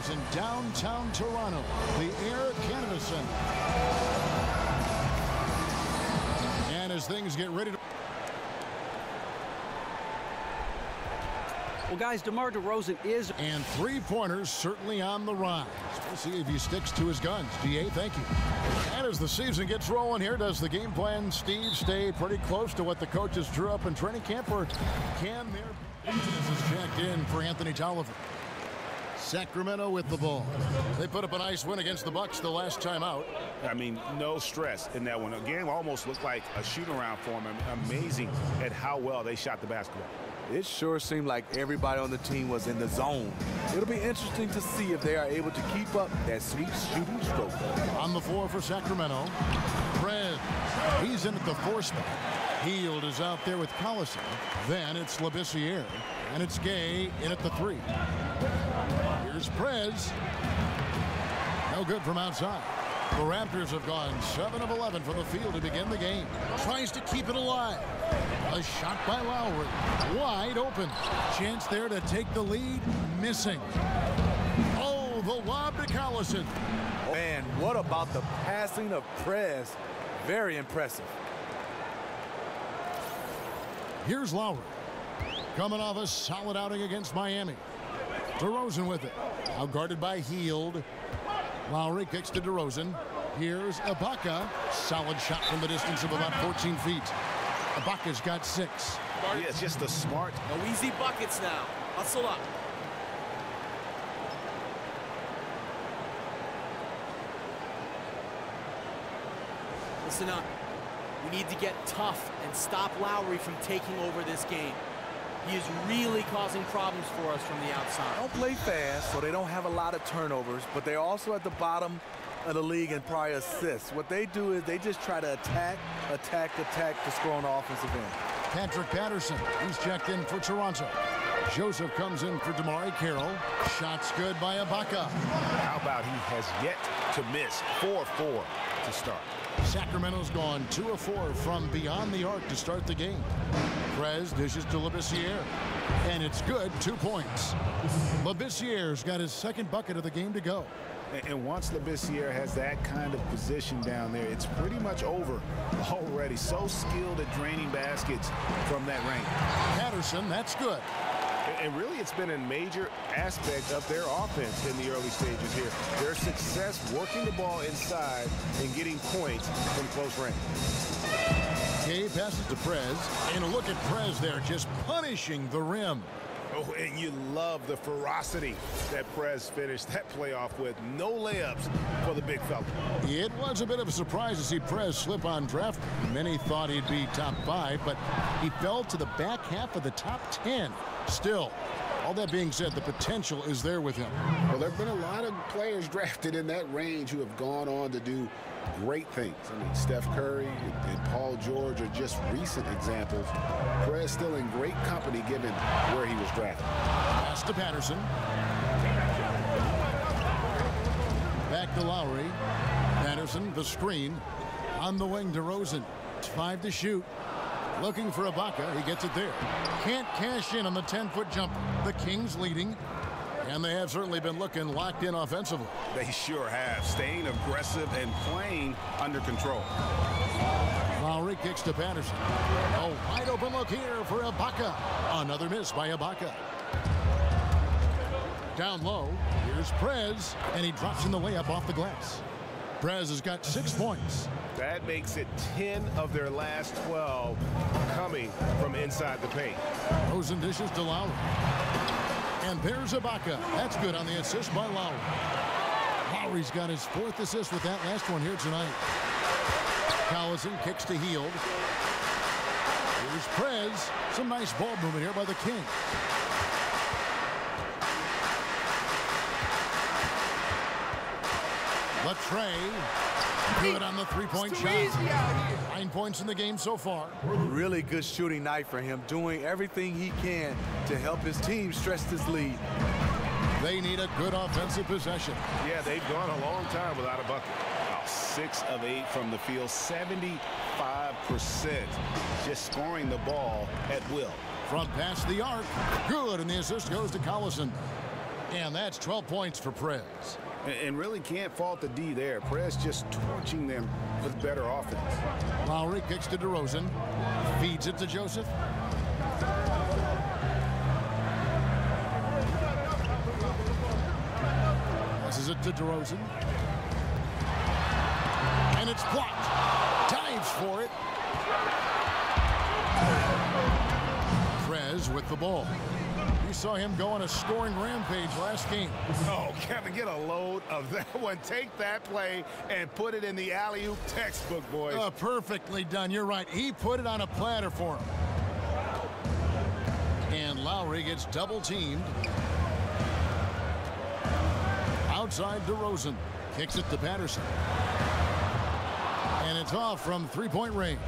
is in downtown Toronto, the Air Canada Centre. And as things get ready to... Well, guys, DeMar DeRozan is... And three-pointers certainly on the rise. We'll see if he sticks to his guns. DA, thank you. And as the season gets rolling here, does the game plan, Steve, stay pretty close to what the coaches drew up in training camp, or can their... This is checked in for Anthony Tolliver. Sacramento with the ball. They put up a nice win against the Bucks the last time out. I mean, no stress in that one. The game almost looked like a shoot-around for them. Amazing at how well they shot the basketball. It sure seemed like everybody on the team was in the zone. It'll be interesting to see if they are able to keep up that sweet shooting stroke. On the floor for Sacramento, Fred. He's in at the 4 spot. Hield is out there with Collison. Then it's Labissiere. And it's Gay in at the 3. Here's Prez. No good from outside. The Raptors have gone 7 of 11 from the field to begin the game. Tries to keep it alive. A shot by Lowry. Wide open. Chance there to take the lead. Missing. Oh, the lob to Collison. Man, what about the passing of Prez? Very impressive. Here's Lowry. Coming off a solid outing against Miami. DeRozan with it. Now guarded by Hield. Lowry kicks to DeRozan. Here's Ibaka. Solid shot from the distance of about 14 feet. Ibaka's got 6. Yeah, it's just a smart. No easy buckets now. Hustle up. Listen up. We need to get tough and stop Lowry from taking over this game. He is really causing problems for us from the outside. They don't play fast, so they don't have a lot of turnovers, but they're also at the bottom of the league in prior assists. What they do is they just try to attack to score on the offensive end. Patrick Patterson, he's checked in for Toronto. Joseph comes in for DeMar Carroll. Shots good by Ibaka. How about he has yet to miss 4-4 to start. Sacramento's gone 2 of 4 from beyond the arc to start the game. Prez dishes to Labissiere. And it's good, 2 points. Labissiere's got his second bucket of the game to go. And once Labissiere has that kind of position down there, it's pretty much over already. So skilled at draining baskets from that range. Patterson, that's good. And really, it's been a major aspect of their offense in the early stages here. Their success working the ball inside and getting points from close range. Gay passes to Prez. And look at Prez there, just punishing the rim. Oh, and you love the ferocity that Prez finished that playoff with. No layups for the big fella. It was a bit of a surprise to see Prez slip on draft. Many thought he'd be top 5, but he fell to the back half of the top 10. Still, all that being said, the potential is there with him. Well, there have been a lot of players drafted in that range who have gone on to do great things. I mean, Steph Curry and Paul George are just recent examples. Perez still in great company given where he was drafted. Pass to Patterson. Back to Lowry. Patterson, the screen. On the wing, DeRozan. 5 to shoot. Looking for Ibaka. He gets it there. Can't cash in on the 10-foot jumper. The Kings leading. And they have certainly been looking locked in offensively. They sure have. Staying aggressive and playing under control. Lowry kicks to Patterson. A wide open look here for Ibaka. Another miss by Ibaka. Down low. Here's Prez. And he drops in the layup off the glass. Prez has got 6 points. That makes it 10 of their last 12 coming from inside the paint. DeRozan dishes to Lowry. And there's Ibaka. That's good on the assist by Lowry. Lowry's got his 4th assist with that last one here tonight. Collison kicks to Hield. Here's Prez. Some nice ball movement here by the King. Latrey. Good on the 3-point shot. 9 points in the game so far. Really good shooting night for him, doing everything he can to help his team stretch this lead. They need a good offensive possession. Yeah, they've gone a long time without a bucket. 6 of 8 from the field, 75%. Just scoring the ball at will. From past the arc. Good, and the assist goes to Collison. And that's 12 points for Prez. And really can't fault the D there. Prez just torching them with better offense. Lowry kicks to DeRozan. Feeds it to Joseph. Passes it to DeRozan. And it's blocked. Dives for it. Prez with the ball. You saw him go on a scoring rampage last game. Oh, Kevin, get a load of that one. Take that play and put it in the alley-oop textbook, boys. Perfectly done. You're right. He put it on a platter for him. And Lowry gets double-teamed. Outside DeRozan. Kicks it to Patterson. And it's off from three-point range.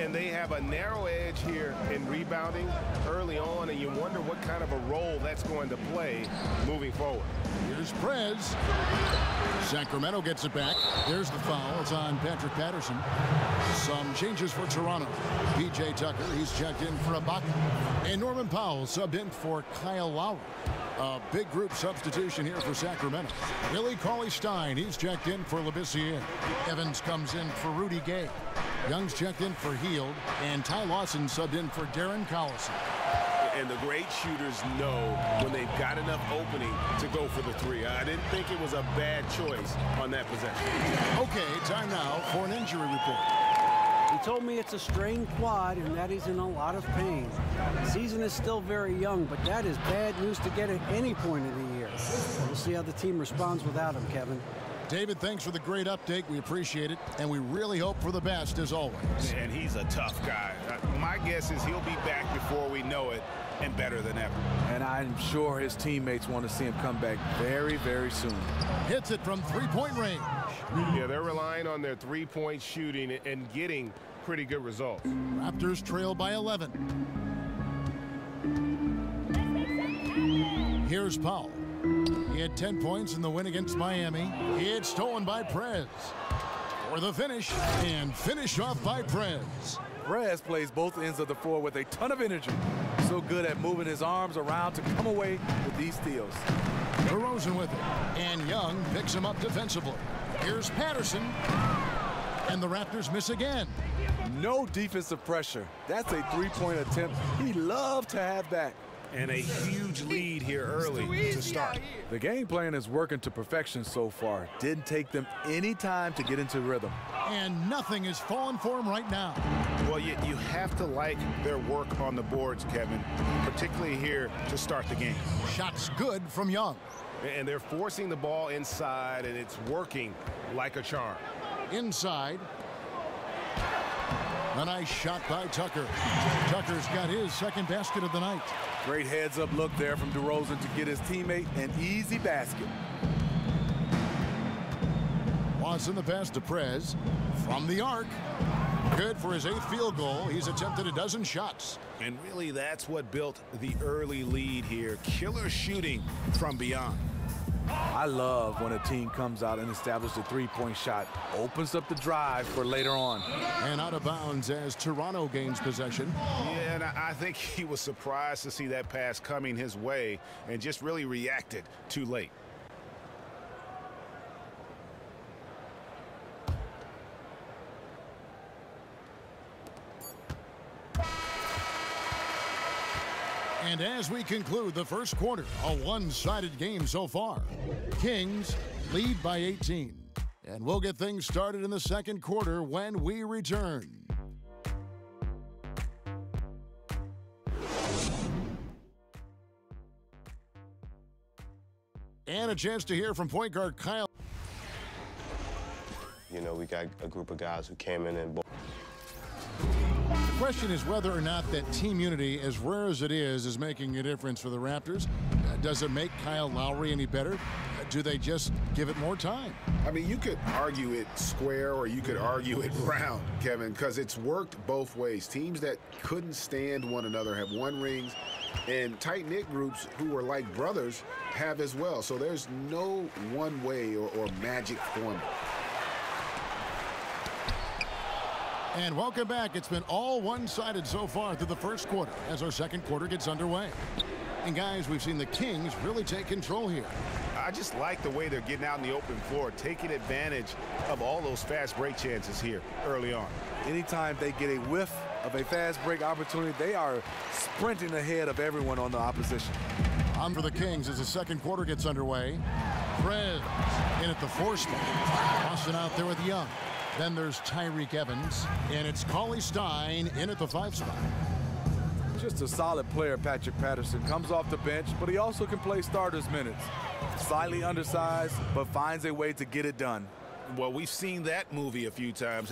And they have a narrow edge here in rebounding early on, and you wonder what kind of a role that's going to play moving forward. Here's Prez. Sacramento gets it back. There's the foul. It's on Patrick Patterson. Some changes for Toronto. P.J. Tucker, he's checked in for Ibaka. And Norman Powell subbed in for Kyle Lowry. A big group substitution here for Sacramento. Willie Cauley-Stein, he's checked in for Labissiere. Evans comes in for Rudy Gay. Young's checked in for Hield. And Ty Lawson subbed in for Darren Collison. And the great shooters know when they've got enough opening to go for the three. I didn't think it was a bad choice on that possession. Okay, time now for an injury report. He told me it's a strained quad and that he's in a lot of pain. The season is still very young, but that is bad news to get at any point of the year. We'll see how the team responds without him, Kevin. David, thanks for the great update. We appreciate it, and we really hope for the best as always. And he's a tough guy. My guess is he'll be back before we know it, and better than ever. And I'm sure his teammates want to see him come back very, very soon. Hits it from three-point range. Yeah, they're relying on their three-point shooting and getting pretty good results. Raptors trail by 11. Here's Powell. He had 10 points in the win against Miami. It's stolen by Prez. For the finish, and finished off by Prez. Prez plays both ends of the floor with a ton of energy. So good at moving his arms around to come away with these steals. DeRozan with it. And Young picks him up defensively. Here's Patterson. And the Raptors miss again. No defensive pressure. That's a three-point attempt he loved to have back. And a huge lead here early to start. The game plan is working to perfection so far. Didn't take them any time to get into rhythm. And nothing is falling for him right now. Well, you have to like their work on the boards, Kevin, particularly here to start the game. Shots good from Young. And they're forcing the ball inside, and it's working like a charm. Inside. A nice shot by Tucker. Tucker's got his second basket of the night. Great heads-up look there from DeRozan to get his teammate an easy basket. Watson the pass to Prez. From the arc. Good for his 8th field goal. He's attempted a dozen shots. And really, that's what built the early lead here. Killer shooting from beyond. I love when a team comes out and establishes a three-point shot. Opens up the drive for later on. And out of bounds as Toronto gains possession. Yeah, and I think he was surprised to see that pass coming his way and just really reacted too late. And as we conclude the first quarter, a one-sided game so far. Kings lead by 18. And we'll get things started in the second quarter when we return. And a chance to hear from point guard Kyle. You know, we got a group of guys who came in and The question is whether or not that team unity, as rare as it is making a difference for the Raptors. Does it make Kyle Lowry any better? Do they just give it more time? I mean, you could argue it square or you could argue it round, Kevin, because it's worked both ways. Teams that couldn't stand one another have won rings, and tight-knit groups who are like brothers have as well. So there's no one way or magic formula. And welcome back. It's been all one-sided so far through the first quarter as our second quarter gets underway. And guys, we've seen the Kings really take control here. I just like the way they're getting out in the open floor, taking advantage of all those fast break chances here early on. Anytime they get a whiff of a fast break opportunity, they are sprinting ahead of everyone on the opposition. On for the Kings as the second quarter gets underway. Fred in at the 4 spot. Austin out there with Young. Then there's Tyreek Evans. And it's Cauley Stein in at the 5 spot. Just a solid player, Patrick Patterson. Comes off the bench, but he also can play starters minutes. Slightly undersized, but finds a way to get it done. Well, we've seen that movie a few times.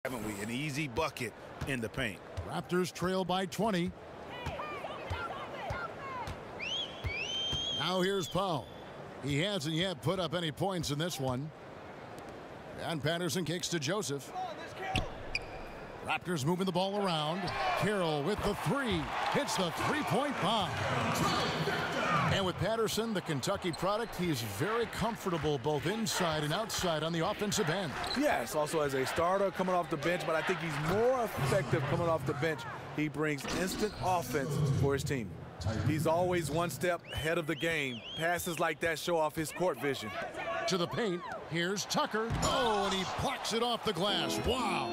Haven't we? An easy bucket in the paint. Raptors trail by 20. Now here's Powell. He hasn't yet put up any points in this one. And Patterson kicks to Joseph. Raptors moving the ball around. Carroll with the 3. Hits the 3-point bomb. And with Patterson, the Kentucky product, he is very comfortable both inside and outside on the offensive end. Yes, also as a starter coming off the bench, but I think he's more effective coming off the bench. He brings instant offense for his team. He's always one step ahead of the game. Passes like that show off his court vision. To the paint, here's Tucker. Oh, and he plucks it off the glass. Wow.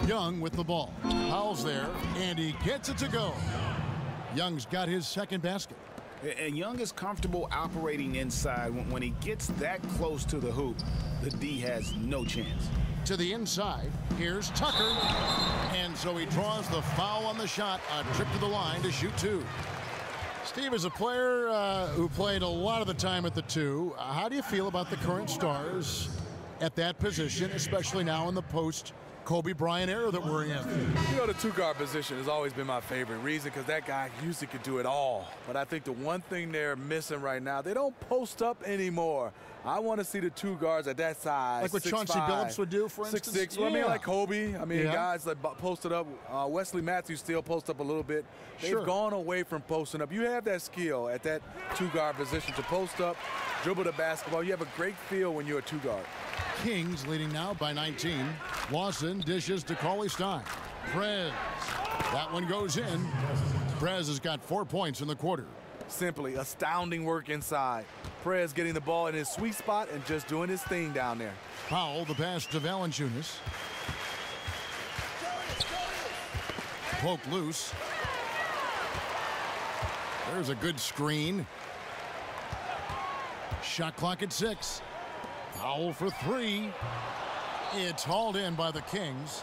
Young with the ball. Powell's there, and he gets it to go. Young's got his second basket. And Young is comfortable operating inside. When he gets that close to the hoop, the D has no chance. To the inside, here's Tucker. And so he draws the foul on the shot. A trip to the line to shoot 2. Steve, is a player who played a lot of the time at the 2. How do you feel about the current stars at that position, especially now in the post-Kobe Bryant era that we're in? You know, the 2-guard position has always been my favorite reason because that guy usually could do it all. But I think the one thing they're missing right now, they don't post up anymore. I want to see the 2 guards at that size. Like what 6'5", Chauncey Billups would do, for instance? 6'6". Yeah. Well, I mean, like Kobe. I mean, guys that posted up. Wesley Matthews still posts up a little bit. They've gone away from posting up. You have that skill at that 2-guard position to post up, dribble the basketball. You have a great feel when you're a 2-guard. Kings leading now by 19. Lawson dishes to Cauley Stein. Prez. That one goes in. Prez has got 4 points in the quarter. Simply astounding work inside. Perez getting the ball in his sweet spot and just doing his thing down there. Powell, the pass to Valanciunas. Poke loose. There's a good screen. Shot clock at 6. Powell for 3. It's hauled in by the Kings.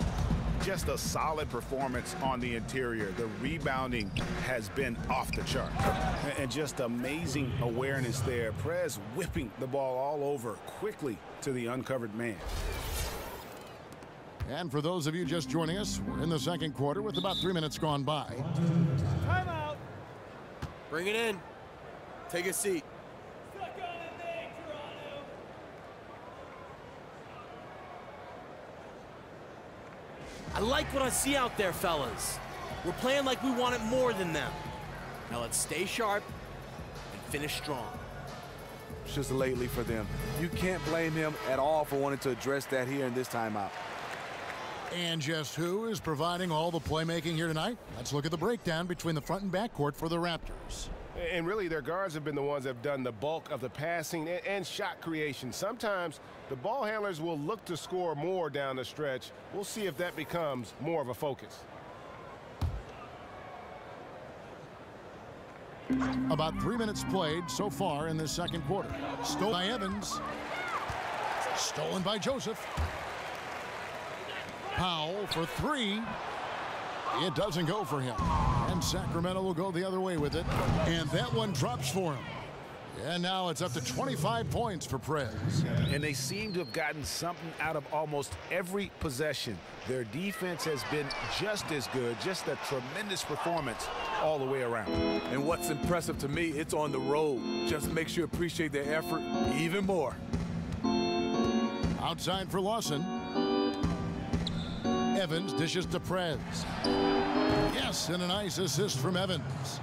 Just a solid performance on the interior. The rebounding has been off the chart. And just amazing awareness there. Perez whipping the ball all over quickly to the uncovered man. And for those of you just joining us, we're in the second quarter with about 3 minutes gone by. Timeout. Bring it in. Take a seat. I like what I see out there, fellas. We're playing like we want it more than them. Now let's stay sharp and finish strong. It's just lately for them. You can't blame him at all for wanting to address that here in this timeout. And just who is providing all the playmaking here tonight? Let's look at the breakdown between the front and back court for the Raptors. And really, their guards have been the ones that have done the bulk of the passing and shot creation. Sometimes the ball handlers will look to score more down the stretch. We'll see if that becomes more of a focus. About 3 minutes played so far in this second quarter. Stolen by Evans. Stolen by Joseph. Powell for 3. It doesn't go for him. And Sacramento will go the other way with it. And that one drops for him. And now it's up to 25 points for Perez. And they seem to have gotten something out of almost every possession. Their defense has been just as good, just a tremendous performance all the way around. And what's impressive to me, it's on the road. Just makes you appreciate their effort even more. Outside for Lawson. Evans dishes to Perez. Yes, and a nice assist from Evans.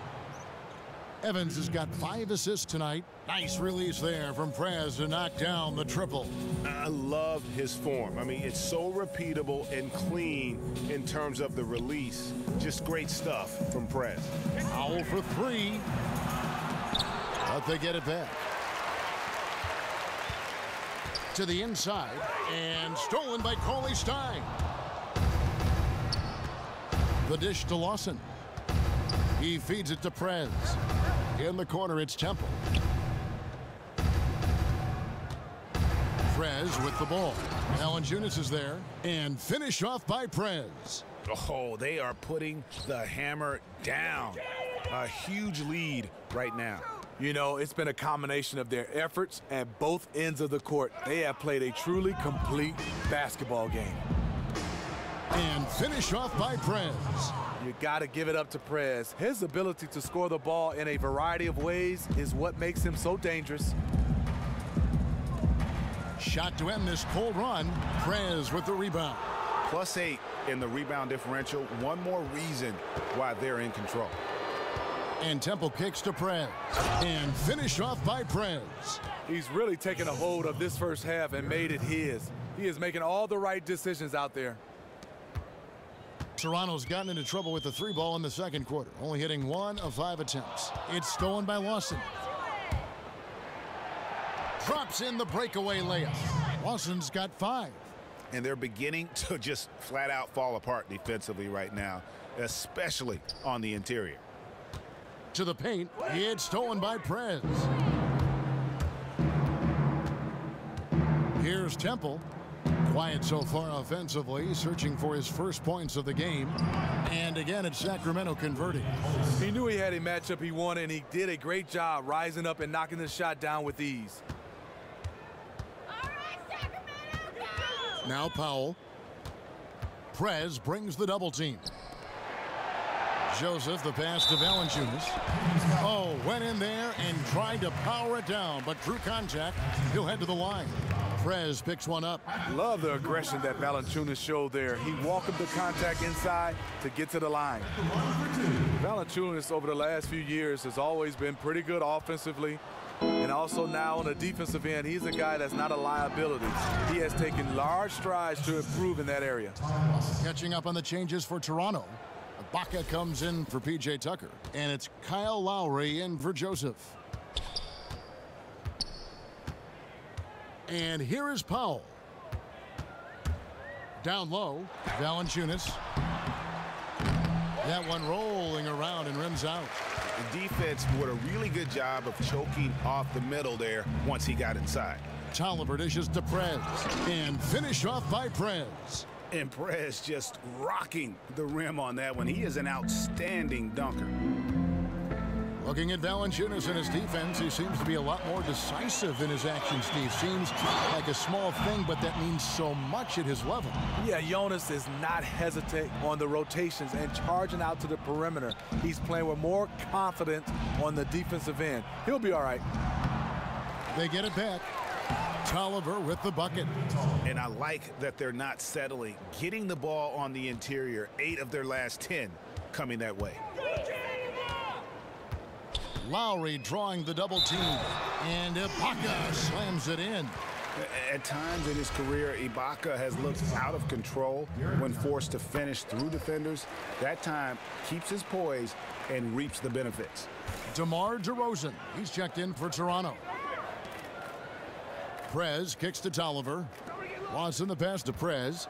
Evans has got 5 assists tonight. Nice release there from Perez to knock down the triple. I love his form. I mean, it's so repeatable and clean in terms of the release. Just great stuff from Perez. Powell for 3. But they get it back. To the inside, and stolen by Cauley Stein. The dish to Lawson. He feeds it to Perez. In the corner, it's Temple. Perez with the ball. Valanciunas is there. And finished off by Perez. Oh, they are putting the hammer down. A huge lead right now. You know, it's been a combination of their efforts at both ends of the court. They have played a truly complete basketball game. And finish off by Perez. You got to give it up to Perez. His ability to score the ball in a variety of ways is what makes him so dangerous. Shot to end this cold run. Perez with the rebound. +8 in the rebound differential. One more reason why they're in control. And Temple kicks to Perez. And finished off by Perez. He's really taken a hold of this first half and made it his. He is making all the right decisions out there. Toronto's gotten into trouble with the 3 ball in the second quarter, only hitting 1 of 5 attempts. It's stolen by Lawson. Drops in the breakaway layup. Lawson's got 5. And they're beginning to just flat out fall apart defensively right now, especially on the interior. To the paint, it's stolen by Perez. Here's Temple. Quiet so far offensively, searching for his first points of the game. And again, it's Sacramento converting. He knew he had a matchup he wanted, and he did a great job rising up and knocking the shot down with ease. All right, Sacramento, go! Now Powell. Perez brings the double team. Joseph, the pass to Valanciunas. Oh, went in there and tried to power it down, but through contact, he'll head to the line. Perez picks one up. Love the aggression that Valanciunas showed there. He welcomed the contact inside to get to the line. Valanciunas over the last few years has always been pretty good offensively. And also now on the defensive end, he's a guy that's not a liability. He has taken large strides to improve in that area. Catching up on the changes for Toronto. Baca comes in for P.J. Tucker, and it's Kyle Lowry in for Joseph. And here is Powell. Down low, Valanciunas. That one rolling around and rims out. The defense did a really good job of choking off the middle there once he got inside. Tolliver dishes to Prez, and finish off by Prez. And Prez just rocking the rim on that one. He is an outstanding dunker. Looking at Valanciunas and his defense, he seems to be a lot more decisive in his actions, Steve. Seems like a small thing, but that means so much at his level. Yeah, Jonas is not hesitant on the rotations and charging out to the perimeter. He's playing with more confidence on the defensive end. He'll be all right. They get it back. Tolliver with the bucket. And I like that they're not settling. Getting the ball on the interior, 8 of their last 10 coming that way. Lowry drawing the double team, and Ibaka slams it in. At times in his career, Ibaka has looked out of control when forced to finish through defenders. That time keeps his poise and reaps the benefits. DeMar DeRozan, he's checked in for Toronto. Prez kicks to Tolliver. Watson the pass to Prez.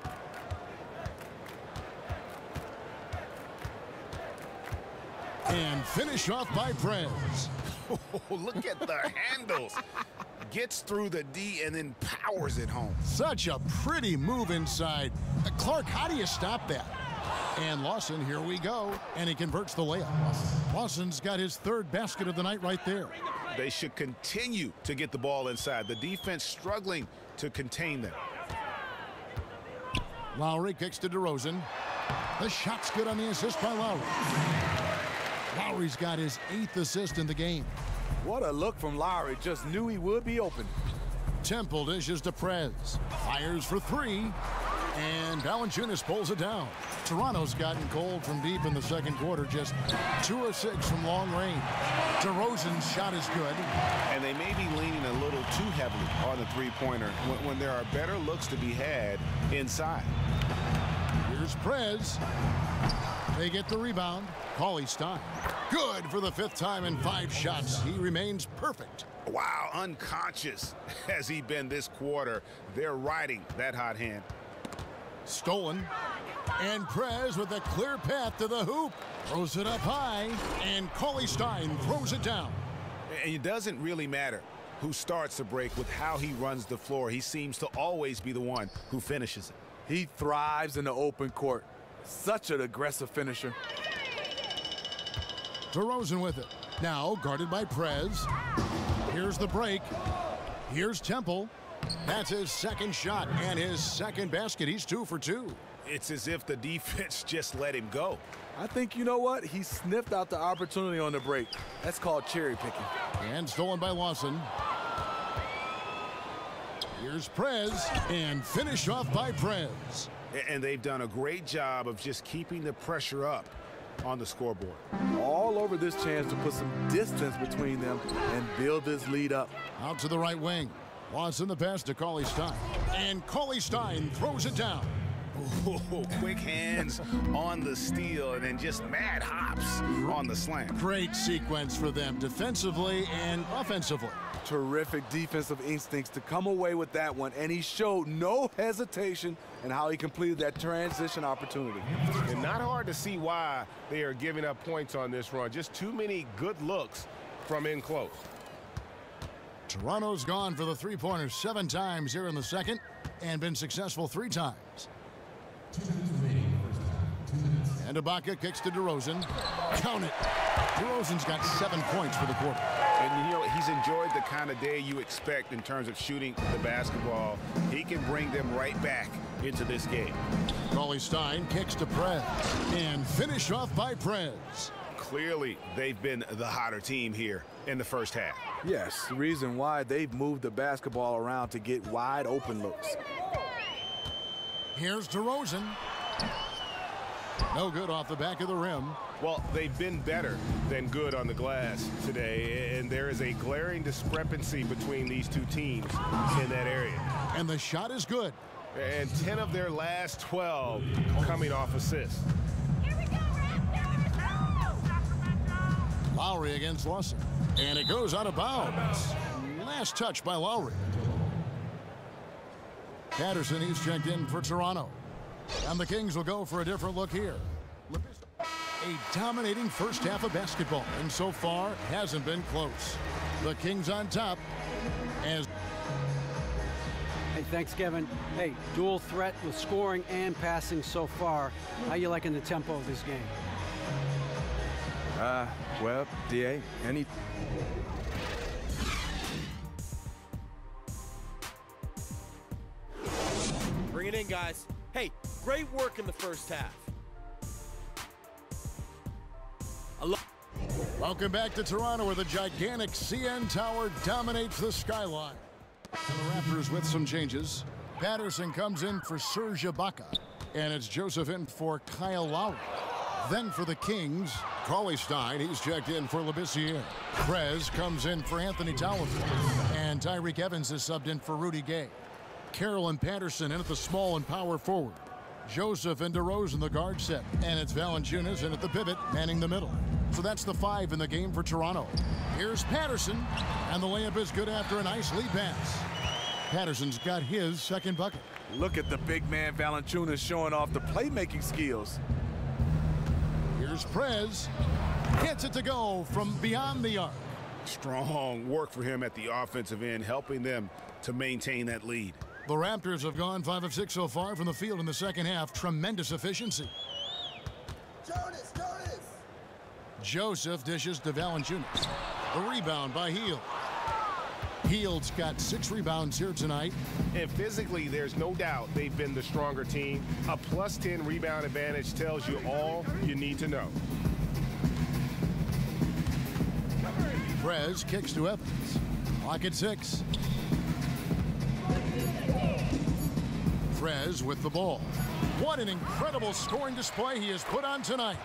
And finish off by Prez. Oh, look at the handles. Gets through the D and then powers it home. Such a pretty move inside. Clark, how do you stop that? And Lawson, here we go. And he converts the layup. Lawson's got his 3rd basket of the night right there. They should continue to get the ball inside. The defense struggling to contain them. Lowry kicks to DeRozan. The shot's good on the assist by Lowry. Lowry's got his 8th assist in the game. What a look from Lowry. Just knew he would be open. Temple dishes to Prez. Fires for 3. And Valanciunas pulls it down. Toronto's gotten cold from deep in the second quarter. Just 2 of 6 from long range. DeRozan's shot is good. And they may be leaning a little too heavily on the three-pointer when there are better looks to be had inside. Here's Prez. They get the rebound. Cauley Stein. Good for the 5th time in 5 shots. He remains perfect. Wow, unconscious has he been this quarter. They're riding that hot hand. Stolen. And Prez with a clear path to the hoop. Throws it up high. And Cauley Stein throws it down. And it doesn't really matter who starts the break with how he runs the floor. He seems to always be the one who finishes it. He thrives in the open court. Such an aggressive finisher. DeRozan with it. Now guarded by Prez. Here's the break. Here's Temple. That's his 2nd shot and his 2nd basket. He's 2 for 2. It's as if the defense just let him go. I think, you know what? He sniffed out the opportunity on the break. That's called cherry picking. And stolen by Lawson. Here's Prez. And finish off by Prez. And they've done a great job of just keeping the pressure up on the scoreboard. All over this chance to put some distance between them and build this lead up. Out to the right wing. Watson the pass to Cauley Stein. And Cauley Stein throws it down. Oh, quick hands on the steal and then just mad hops on the slam. Great sequence for them defensively and offensively. Terrific defensive instincts to come away with that one, and he showed no hesitation in how he completed that transition opportunity. And not hard to see why they are giving up points on this run. Just too many good looks from in close. Toronto's gone for the 3-pointer 7 times here in the second and been successful 3 times. And Ibaka kicks to DeRozan. Count it. DeRozan's got 7 points for the quarter. And, you know, he's enjoyed the kind of day you expect in terms of shooting the basketball. He can bring them right back into this game. Cauley Stein kicks to Prez. And finish off by Prez. Clearly, they've been the hotter team here in the first half. Yes, the reason why they've moved the basketball around to get wide open looks. Here's DeRozan. No good off the back of the rim. Well, they've been better than good on the glass today, and there is a glaring discrepancy between these two teams in that area. And the shot is good. And 10 of their last 12 coming off assists. Here we go, Raptors! Lowry against Lawson. And it goes out of bounds. Last touch by Lowry. Patterson, he's checked in for Toronto. And the Kings will go for a different look here. A dominating first half of basketball, and so far hasn't been close. The Kings on top as... Hey, thanks, Kevin. Hey, dual threat with scoring and passing so far. How you liking the tempo of this game? Well, DA, any... Bring it in, guys. Hey, great work in the first half. Welcome back to Toronto, where the gigantic CN Tower dominates the skyline. And the Raptors with some changes. Patterson comes in for Serge Ibaka, and it's Joseph in for Kyle Lowry. Then for the Kings, Cauley-Stein, he's checked in for Labissiere. Prez comes in for Anthony Tolliver, and Tyreek Evans is subbed in for Rudy Gay. Carroll and Patterson in at the small and power forward. Joseph and DeRozan the guard set, and it's Valanciunas in at the pivot, manning the middle. So that's the 5 in the game for Toronto. Here's Patterson, and the layup is good after a nice lead pass. Patterson's got his second bucket. Look at the big man Valanciunas showing off the playmaking skills. Here's Prez. Gets it to go from beyond the arc. Strong work for him at the offensive end, helping them to maintain that lead. The Raptors have gone 5 of 6 so far from the field in the second half. Tremendous efficiency. Joseph dishes to Valanciunas. The rebound by Hield. Hield's got 6 rebounds here tonight. And physically, there's no doubt they've been the stronger team. A +10 rebound advantage tells you all you need to know. Prez kicks to Evans. Clock at 6. Prez with the ball. What an incredible scoring display he has put on tonight.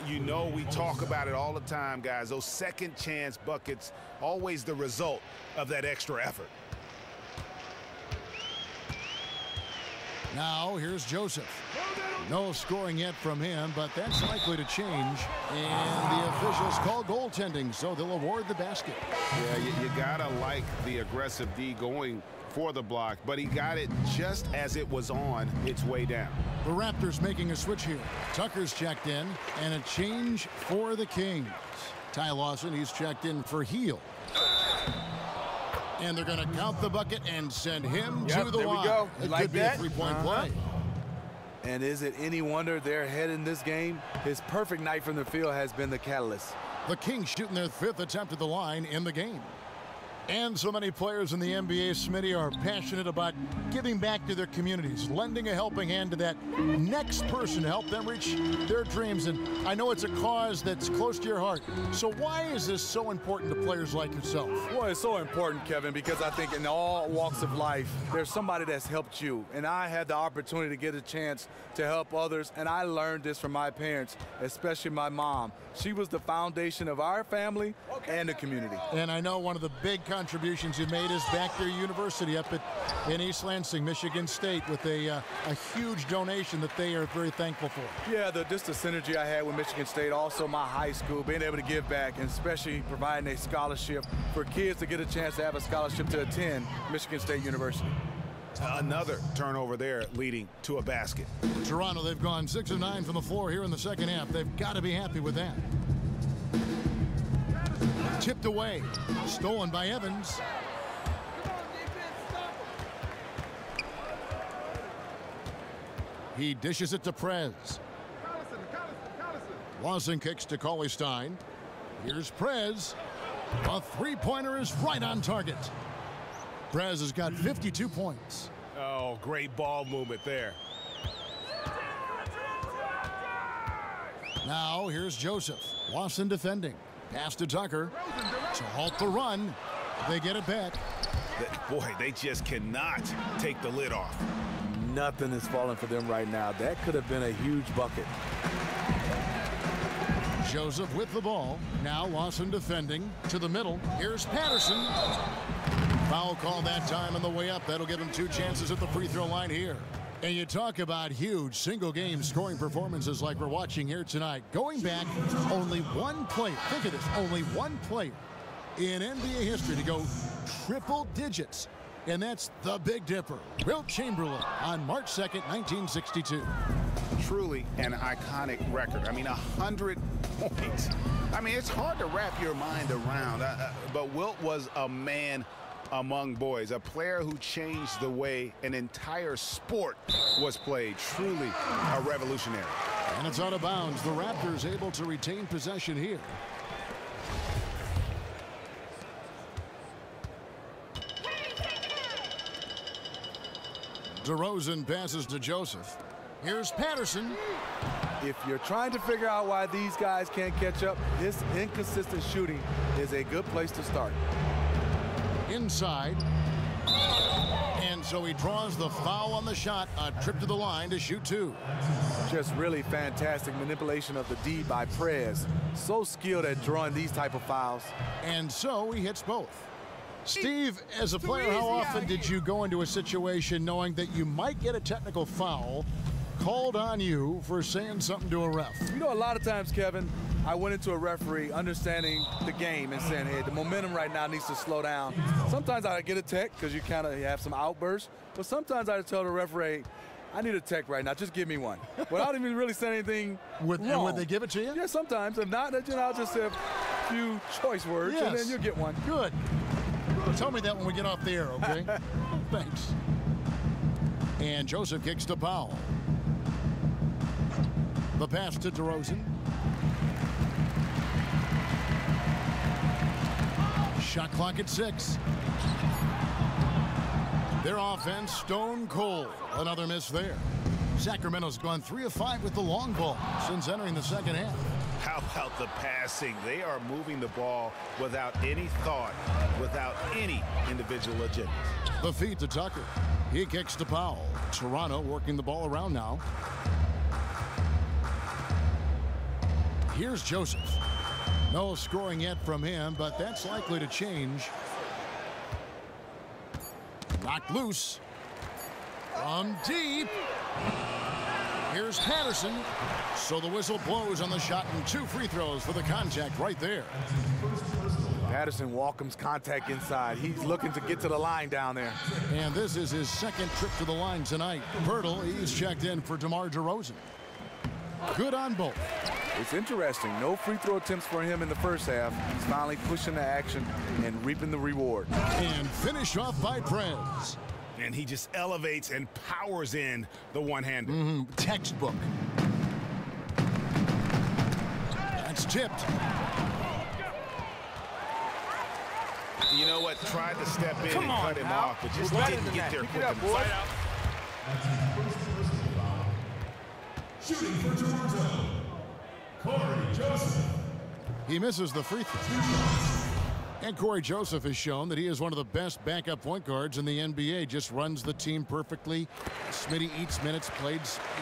You know, we talk about it all the time, guys. Those second chance buckets, always the result of that extra effort. Now here's Joseph. No scoring yet from him, but that's likely to change. And the officials call goaltending, so they'll award the basket. Yeah, you gotta like the aggressive D going for the block, but he got it just as it was on its way down. The Raptors making a switch here. Tucker's checked in, and a change for the Kings. Ty Lawson, he's checked in for Hield. And they're going to count the bucket and send him to the line. There we go. It Like could be a 3-point play. And is it any wonder they're ahead in this game? His perfect night from the field has been the catalyst. The Kings shooting their 5th attempt at the line in the game. And so many players in the NBA, Smitty, are passionate about giving back to their communities, lending a helping hand to that next person to help them reach their dreams. And I know it's a cause that's close to your heart. So why is this so important to players like yourself? Well, it's so important, Kevin, because I think in all walks of life, there's somebody that's helped you. And I had the opportunity to get a chance to help others. And I learned this from my parents, especially my mom. She was the foundation of our family and the community. And I know one of the big contributions you made is back to your university up in East Lansing, Michigan State, with a huge donation that they are very thankful for. Yeah, just the synergy I had with Michigan State, also my high school, being able to give back, and especially providing a scholarship for kids to get a chance to have a scholarship to attend Michigan State University. Another turnover there leading to a basket. Toronto, they've gone 6 of 9 from the floor here in the second half. They've got to be happy with that. Tipped away. Stolen by Evans. He dishes it to Prez. Lawson kicks to Cauley-Stein. Here's Prez. A three-pointer is right on target. Prez has got 52 points. Oh, great ball movement there. Now here's Joseph. Lawson defending. Pass to Tucker. To halt the run. They get it back. Boy, they just cannot take the lid off. Nothing is falling for them right now. That could have been a huge bucket. Joseph with the ball. Now Lawson defending to the middle. Here's Patterson. Foul call that time on the way up. That'll give him 2 chances at the free throw line here. And you talk about huge single-game scoring performances like we're watching here tonight. Going back, only one player, think of this, only one player in NBA history to go triple digits. And that's the Big Dipper, Wilt Chamberlain, on March 2nd, 1962. Truly an iconic record. I mean, 100 points. I mean, it's hard to wrap your mind around. But Wilt was a man among boys, a player who changed the way an entire sport was played. Truly a revolutionary. And it's out of bounds. The Raptors able to retain possession here. DeRozan passes to Joseph. Here's Patterson. If you're trying to figure out why these guys can't catch up, this inconsistent shooting is a good place to start. Inside. And so he draws the foul on the shot. A trip to the line to shoot two. Just really fantastic manipulation of the D by Prez. So skilled at drawing these type of fouls. And so he hits both. Steve, as a player, how often did you go into a situation knowing that you might get a technical foul called on you for saying something to a ref? You know, a lot of times, Kevin, I went into a referee understanding the game and saying, hey, the momentum right now needs to slow down. Sometimes I get a tech because you kind of have some outbursts, but sometimes I tell the referee, I need a tech right now, just give me one. Without even really saying anything wrong. And would they give it to you? Yeah, sometimes. If not, you know, I'll just say a few choice words, and then you'll get one. Good. Well, tell me that when we get off the air, okay? Thanks. And Joseph kicks to Powell. The pass to DeRozan. Shot clock at 6. Their offense stone cold. Another miss there. Sacramento's gone 3 of 5 with the long ball since entering the second half. How about the passing? They are moving the ball without any thought, without any individual agendas. The feed to Tucker. He kicks to Powell. Toronto working the ball around now. Here's Joseph. No scoring yet from him, but that's likely to change. Knocked loose. From deep. Here's Patterson. So the whistle blows on the shot and 2 free throws for the contact right there. Patterson welcomes contact inside. He's looking to get to the line down there. And this is his second trip to the line tonight. Pirtle, he's checked in for DeMar DeRozan. Good on both. It's interesting. No free throw attempts for him in the first half. He's finally pushing the action and reaping the reward. And finished off by Prez. And he just elevates and powers in the one-hander. Textbook. That's tipped. You know what? Tried to step in and cut him off, but just didn't get there quick enough. Shooting for Toronto, Corey Joseph. He misses the free throw. And Corey Joseph has shown that he is one of the best backup point guards in the NBA. Just runs the team perfectly. Smitty eats minutes, played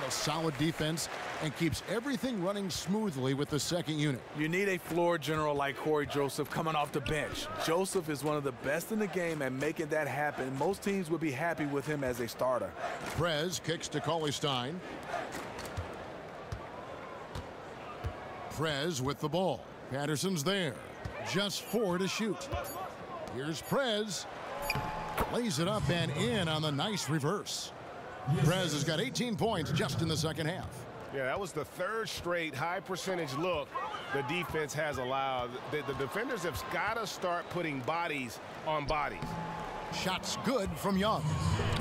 solid defense, and keeps everything running smoothly with the second unit. You need a floor general like Corey Joseph coming off the bench. Joseph is one of the best in the game at making that happen. Most teams would be happy with him as a starter. Prez kicks to Cauley-Stein. Prez with the ball. Patterson's there. Just 4 to shoot. Here's Prez. Lays it up and in on the nice reverse. Prez has got 18 points just in the second half. Yeah, that was the 3rd straight high percentage look the defense has allowed. The defenders have got to start putting bodies on bodies. Shots good from Young.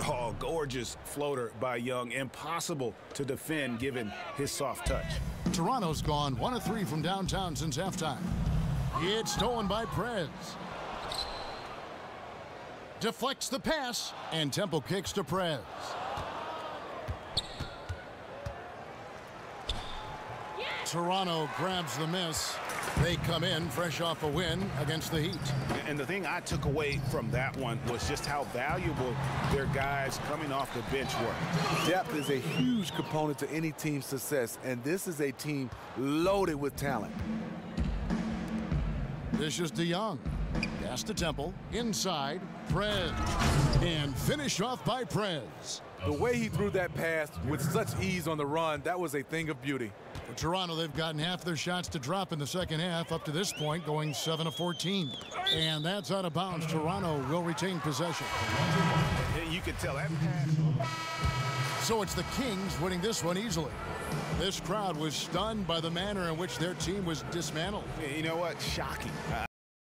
Oh, gorgeous floater by Young. Impossible to defend given his soft touch. Toronto's gone 1 of 3 from downtown since halftime. It's stolen by Prez. Deflects the pass, and Temple kicks to Prez. Toronto grabs the miss. They come in fresh off a win against the Heat. And the thing I took away from that one was just how valuable their guys coming off the bench were. Depth is a huge component to any team's success, and this is a team loaded with talent. This is DeYoung. Pass to Temple. Inside, Prez. And finished off by Prez. The way he threw that pass with such ease on the run, that was a thing of beauty. For Toronto, they've gotten half their shots to drop in the second half up to this point, going 7 of 14. And that's out of bounds. Toronto will retain possession. You could tell that pass. So it's the Kings winning this one easily. This crowd was stunned by the manner in which their team was dismantled. You know what? Shocking.